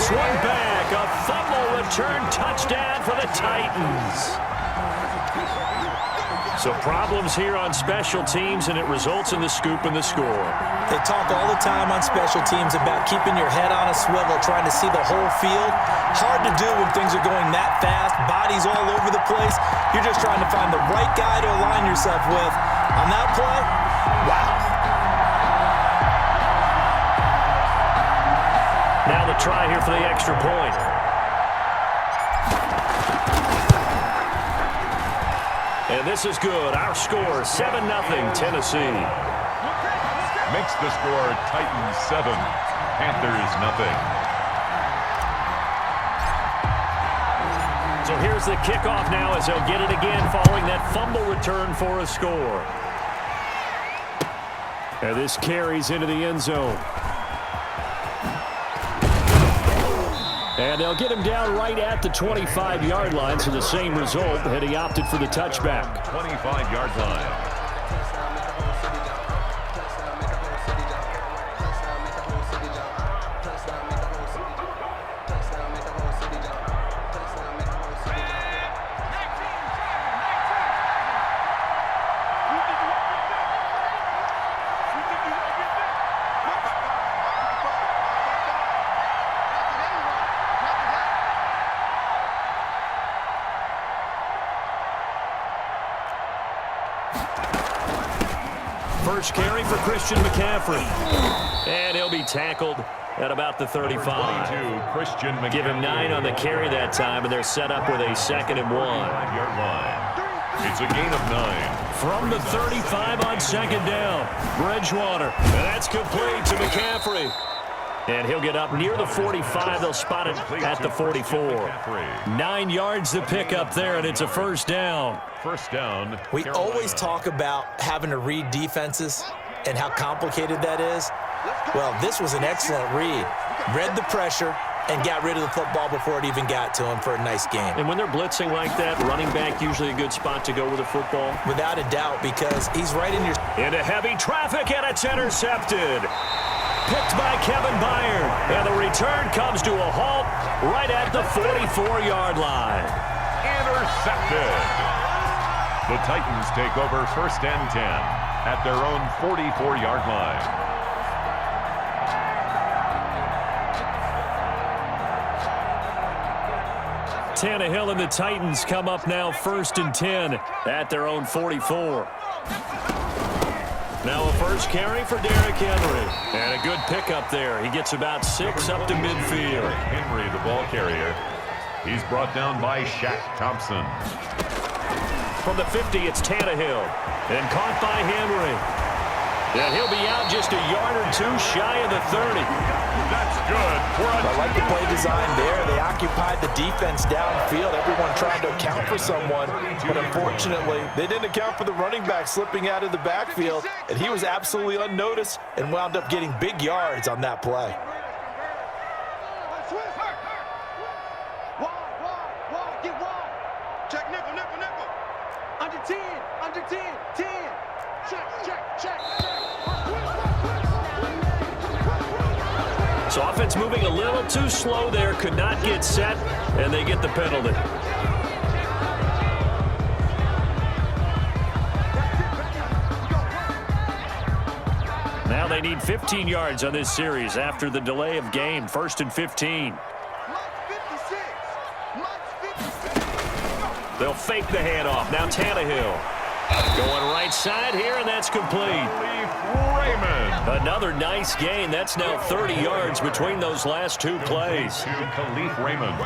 This one back, a fumble return touchdown for the Titans. So problems here on special teams, and it results in the scoop and the score. They talk all the time on special teams about keeping your head on a swivel, trying to see the whole field. Hard to do when things are going that fast, bodies all over the place. You're just trying to find the right guy to align yourself with. On that play, wow. Now the try here for the extra point. And this is good. Our score, 7-0 Tennessee. Makes the score Titans 7, Panthers 0. So here's the kickoff now as they'll get it again following that fumble return for a score. And this carries into the end zone. And they'll get him down right at the 25-yard line, so the same result had he opted for the touchback. 25-yard line. First carry for Christian McCaffrey. And he'll be tackled at about the 35. 22, Christian McCaffrey. Give him 9 on the carry that time, and they're set up with a 2nd and 1. 5-yard line. It's a gain of 9. From the 35 on 2nd down, Bridgewater. And that's complete to McCaffrey. And he'll get up near the 45. They'll spot it at the 44. 9 yards to pick up there, and it's a first down. First down. We Carolina. always talk about having to read defenses and how complicated that is. Well, this was an excellent read. Read the pressure and got rid of the football before it even got to him for a nice game. And when they're blitzing like that, running back usually a good spot to go with the football. Without a doubt, because he's right in your... Into heavy traffic, and it's intercepted. Picked by Kevin Byard. And the return comes to a halt right at the 44-yard line. Intercepted. The Titans take over 1st and 10 at their own 44-yard line. Tannehill and the Titans come up now 1st and 10 at their own 44. Now a first carry for Derrick Henry. And a good pickup there. He gets about 6 up to midfield. Henry, the ball carrier. He's brought down by Shaq Thompson. From the 50, it's Tannehill. And caught by Henry. And he'll be out just a yard or 2 shy of the 30. That's good. I like the play design there. They occupied the defense downfield. Everyone trying to account for someone. But unfortunately, they didn't account for the running back slipping out of the backfield. And he was absolutely unnoticed and wound up getting big yards on that play. Get wide. Check nickel. Under 10. Under 10. 10. Check. So offense moving a little too slow there. Could not get set, and they get the penalty. Now they need 15 yards on this series after the delay of game. 1st and 15. They'll fake the handoff. Now Tannehill. Going right side here, and that's complete. Raymond. Another nice gain. That's now 30 yards between those last 2 plays. To Khalif Raymond.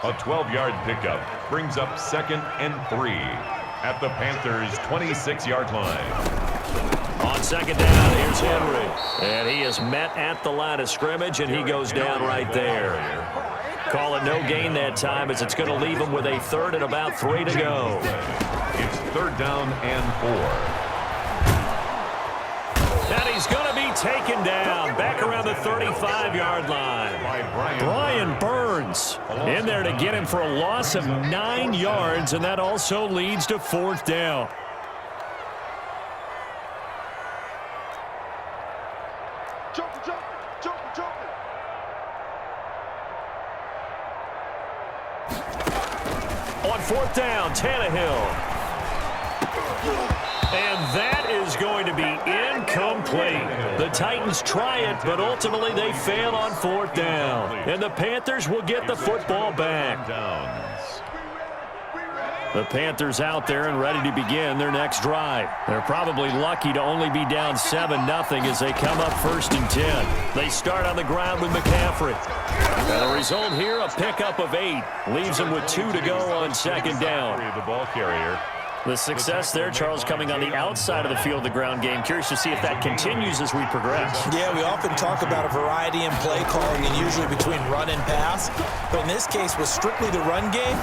A 12-yard pickup brings up 2nd and 3 at the Panthers' 26-yard line. On 2nd down, here's Henry. And he is met at the line of scrimmage, and he goes down right there. Call it no gain that time, as it's going to leave him with a 3rd and about 3 to go. It's 3rd down and 4. And he's going to be taken down back around the 35-yard line. Brian Burns in there to get him for a loss of 9 yards, and that also leads to 4th down. On fourth down, Tannehill. And that is going to be incomplete. The Titans try it, but ultimately they fail on fourth down. And the Panthers will get the football back. The Panthers out there and ready to begin their next drive. They're probably lucky to only be down 7-0 as they come up 1st and 10. They start on the ground with McCaffrey. And the result here, a pickup of 8. Leaves them with 2 to go on 2nd down. The ball carrier. The success there, Charles, coming on the outside of the field, the ground game. Curious to see if that continues as we progress. Yeah, we often talk about a variety in play calling and usually between run and pass. But in this case, with strictly the run game,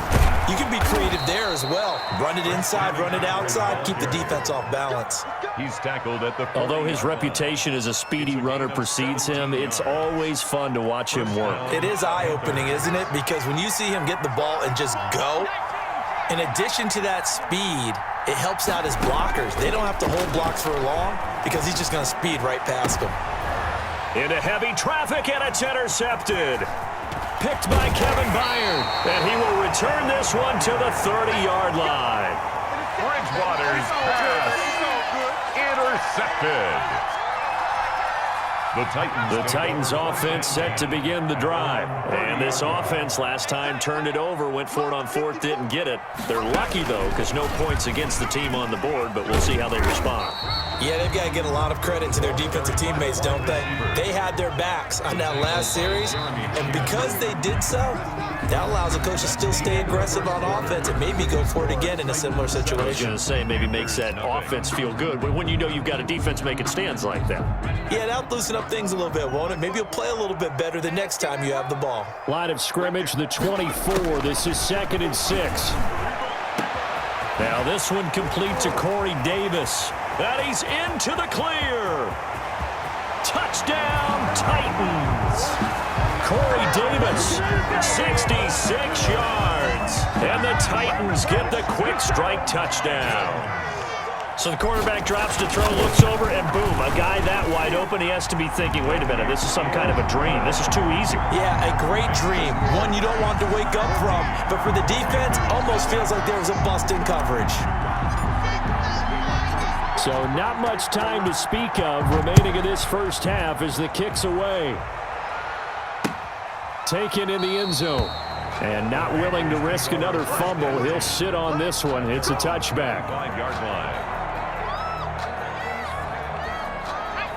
you can be creative there as well. Run it inside, run it outside, keep the defense off balance. He's tackled at the... Although his reputation as a speedy runner precedes him, it's always fun to watch him work. It is eye-opening, isn't it? Because when you see him get the ball and just go, in addition to that speed, it helps out his blockers. They don't have to hold blocks for long because he's just going to speed right past them. Into heavy traffic, and it's intercepted. Picked by Kevin Byard, and he will return this one to the 30-yard line. Bridgewater's pass intercepted. The Titans offense set to begin the drive. And this offense last time turned it over, went for it on fourth, didn't get it. They're lucky, though, because no points against the team on the board, but we'll see how they respond. Yeah, they've got to get a lot of credit to their defensive teammates, don't they? They had their backs on that last series, and because they did so, that allows the coach to still stay aggressive on offense and maybe go for it again in a similar situation. I was going to say, maybe makes that offense feel good, but when you know you've got a defense making stands like that. Yeah, that'll loosen up things a little bit, won't it? Maybe you'll play a little bit better the next time you have the ball. Line of scrimmage, the 24. This is 2nd and 6. Now this one complete to Corey Davis. And he's into the clear. Touchdown, Titans. Corey Davis, 66 yards. And the Titans get the quick strike touchdown. So the quarterback drops to throw, looks over, and boom, a guy that wide open, he has to be thinking, wait a minute, this is some kind of a dream. This is too easy. Yeah, a great dream. One you don't want to wake up from. But for the defense, almost feels like there was a bust in coverage. So not much time to speak of remaining in this first half as the kick's away. Taken in the end zone. And not willing to risk another fumble. He'll sit on this one. It's a touchback. 5-yard line.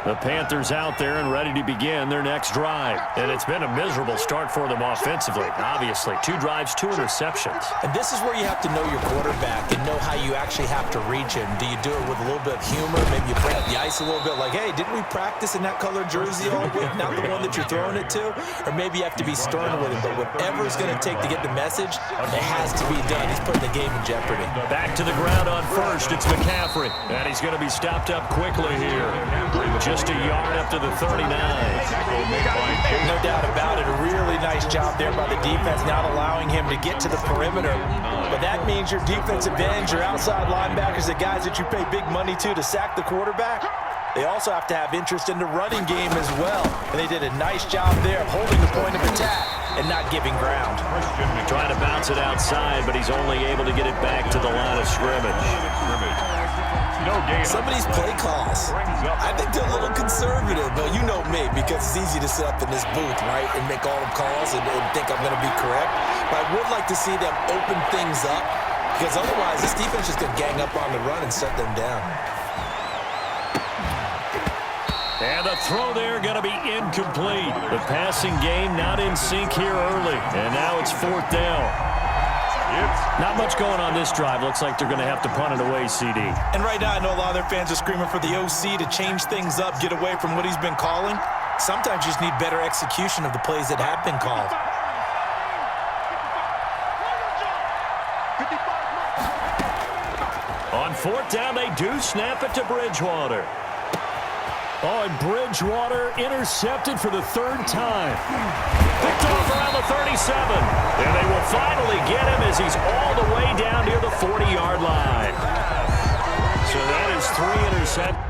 The Panthers out there and ready to begin their next drive. And it's been a miserable start for them offensively. Obviously, 2 drives, 2 interceptions. And this is where you have to know your quarterback and know how you actually have to reach him. Do you do it with a little bit of humor? Maybe you break up the ice a little bit like, hey, didn't we practice in that colored jersey all week? Not the one that you're throwing it to? Or maybe you have to be stern with him. But whatever it's going to take to get the message, it has to be done. He's putting the game in jeopardy. Back to the ground on first. It's McCaffrey. And he's going to be stopped up quickly here. Just a yard up to the 39. No doubt about it. A really nice job there by the defense, not allowing him to get to the perimeter. But that means your defensive ends, your outside linebackers, the guys that you pay big money to sack the quarterback, they also have to have interest in the running game as well. And they did a nice job there of holding the point of attack and not giving ground. Trying to bounce it outside, but he's only able to get it back to the line of scrimmage. Some of these play calls, I think they're a little conservative, but you know me, because it's easy to sit up in this booth, right, and make all the calls and think I'm going to be correct. But I would like to see them open things up, because otherwise this defense is going to gang up on the run and shut them down. And the throw there going to be incomplete. The passing game not in sync here early, and now it's 4th down. Not much going on this drive. Looks like they're going to have to punt it away, CD. And right now, I know a lot of their fans are screaming for the OC to change things up, get away from what he's been calling. Sometimes you just need better execution of the plays that have been called. On 4th down, they do snap it to Bridgewater. Oh, and Bridgewater intercepted for the 3rd time. Picked off around the 37. And they will finally get him as he's all the way down near the 40-yard line. So that is 3 interceptions.